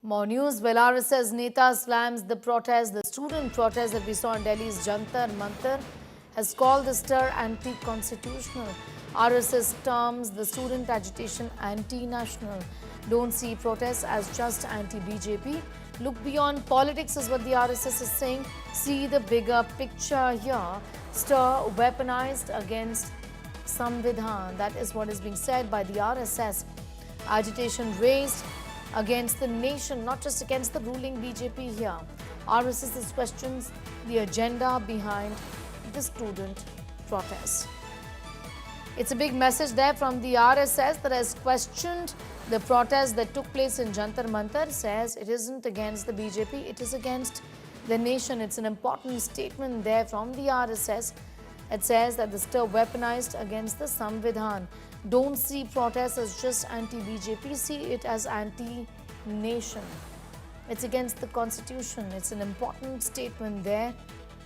More news. Well, RSS Neta slams the protest. The student protest that we saw in Delhi's Jantar Mantar has called the stir anti-constitutional. RSS terms the student agitation anti-national. Don't see protests as just anti-BJP. Look beyond politics is what the RSS is saying. See the bigger picture here. Stir weaponized against Samvidhan. That is what is being said by the RSS. Agitation raised against the nation, not just against the ruling BJP here. RSS questions the agenda behind the student protest. It's a big message there from the RSS that has questioned the protest that took place in Jantar Mantar. Says it isn't against the BJP, it is against the nation. It's an important statement there from the RSS. It says that the stir weaponized against the Samvidhan. Don't see protests as just anti-BJP, see it as anti-nation. It's against the constitution. It's an important statement there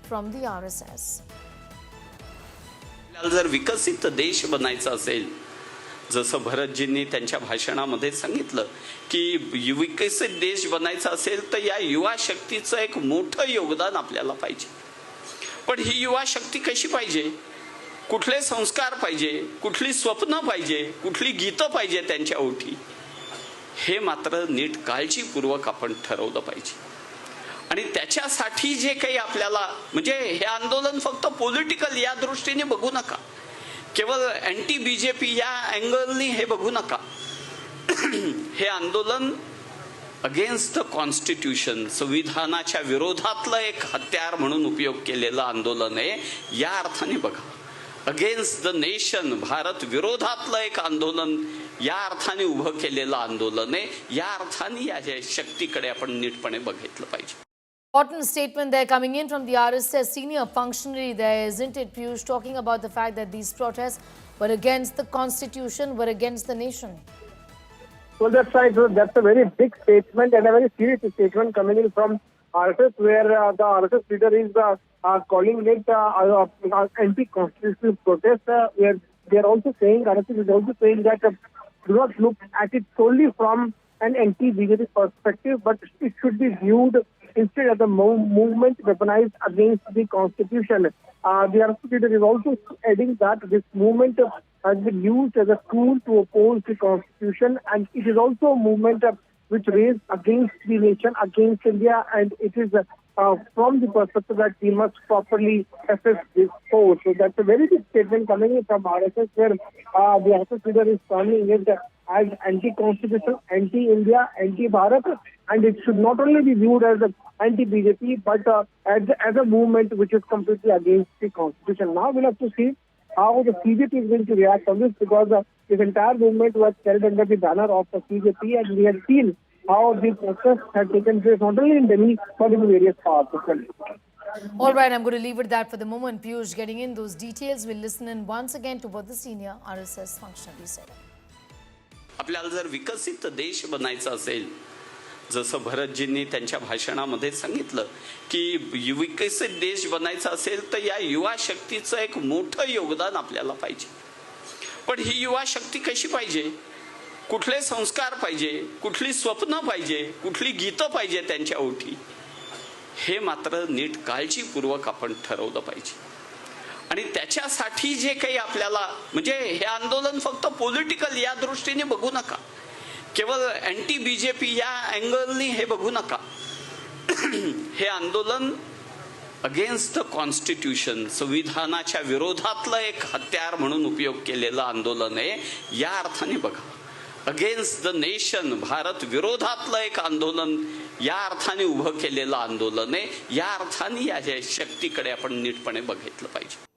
from the RSS. जर विकसित देश बनायचा असेल, जसं भरतजींनी त्यांच्या भाषणामध्ये सांगितलं की विकसित देश बनायचा असेल तर या युवा शक्तीचं एक मोठं योगदान आपल्याला पाहिजे. पण ही युवा शक्ती कशी पाहिजे, कुठले संस्कार पाहिजे, कुठली स्वप्न पाहिजे, कुठली गीतं पाहिजे त्यांच्या ओठी, हे मात्र नीट काळजीपूर्वक आपण ठरवलं पाहिजे. आणि त्याच्यासाठी जे काही आपल्याला म्हणजे हे आंदोलन फक्त पॉलिटिकल या दृष्टीने बघू नका, केवळ अँटी बीजेपी या अँगलनी हे बघू नका. हे आंदोलन अगेन्स्ट द कॉन्स्टिट्यूशन, संविधानाच्या विरोधातलं एक हत्यार म्हणून उपयोग केलेलं आंदोलन आहे या अर्थाने बघा. अगेन्स्ट द नेशन, भारत विरोधातलं एक आंदोलन या अर्थाने उभं केलेलं आंदोलन आहे. या अर्थाने या शक्तीकडे आपण नीटपणे बघितलं पाहिजे. Important statement there coming in from the RSS senior functionary there, isn't it, Piyush, talking about the fact that these protests were against the constitution, were against the nation. Well, that's right. So that's a very big statement and a very serious statement coming in from RSS, where the RSS leader is calling it anti-constitutional protest. Where they are also saying, RSS is also saying that do not look at it solely from an anti-BJP perspective, but it should be viewed instead of the movement weaponized against the constitution. The RSS leader is also adding that this movement has been used as a tool to oppose the constitution, and it is also a movement which raised against the nation, against India, and it is from the perspective that we must properly assess this force. So that's a very big statement coming in from RSS, where the RSS leader is calling it as anti-constitutional, anti-India, anti-Bharat, and it should not only be viewed as anti-BJP, but as a movement which is completely against the constitution. Now we'll have to see how the CJP is going to react on this, because this entire movement was carried under the banner of the CJP, and we have seen how the protests had taken place not only in Delhi but in various parts of the country. All right, I'm going to leave it that for the moment. Piyush getting in those details. We'll listen in once again to what the senior RSS functionary said. आपल्याला जर विकसित देश बनायचा असेल, जसं भरतजींनी त्यांच्या भाषणामध्ये सांगितलं की विकसित देश बनायचा असेल तर या युवा शक्तीचं एक मोठं योगदान आपल्याला पाहिजे. पण ही युवा शक्ती कशी पाहिजे, कुठले संस्कार पाहिजे, कुठली स्वप्न पाहिजे, कुठली गीतं पाहिजे त्यांच्या ओठी, हे मात्र नीट काळजीपूर्वक आपण ठरवलं पाहिजे. आणि त्याच्यासाठी जे काही आपल्याला म्हणजे हे आंदोलन फक्त पॉलिटिकल या दृष्टीने बघू नका, केवळ अँटी बीजेपी या अँगलनी हे बघू नका. हे आंदोलन अगेन्स्ट द कॉन्स्टिट्यूशन, संविधानाच्या विरोधातलं एक हत्यार म्हणून उपयोग केलेलं आंदोलन आहे या अर्थाने बघा. अगेन्स्ट द नेशन, भारत विरोधातलं एक आंदोलन या अर्थाने उभं केलेलं आंदोलन आहे. या अर्थाने या शक्तीकडे आपण नीटपणे बघितलं पाहिजे.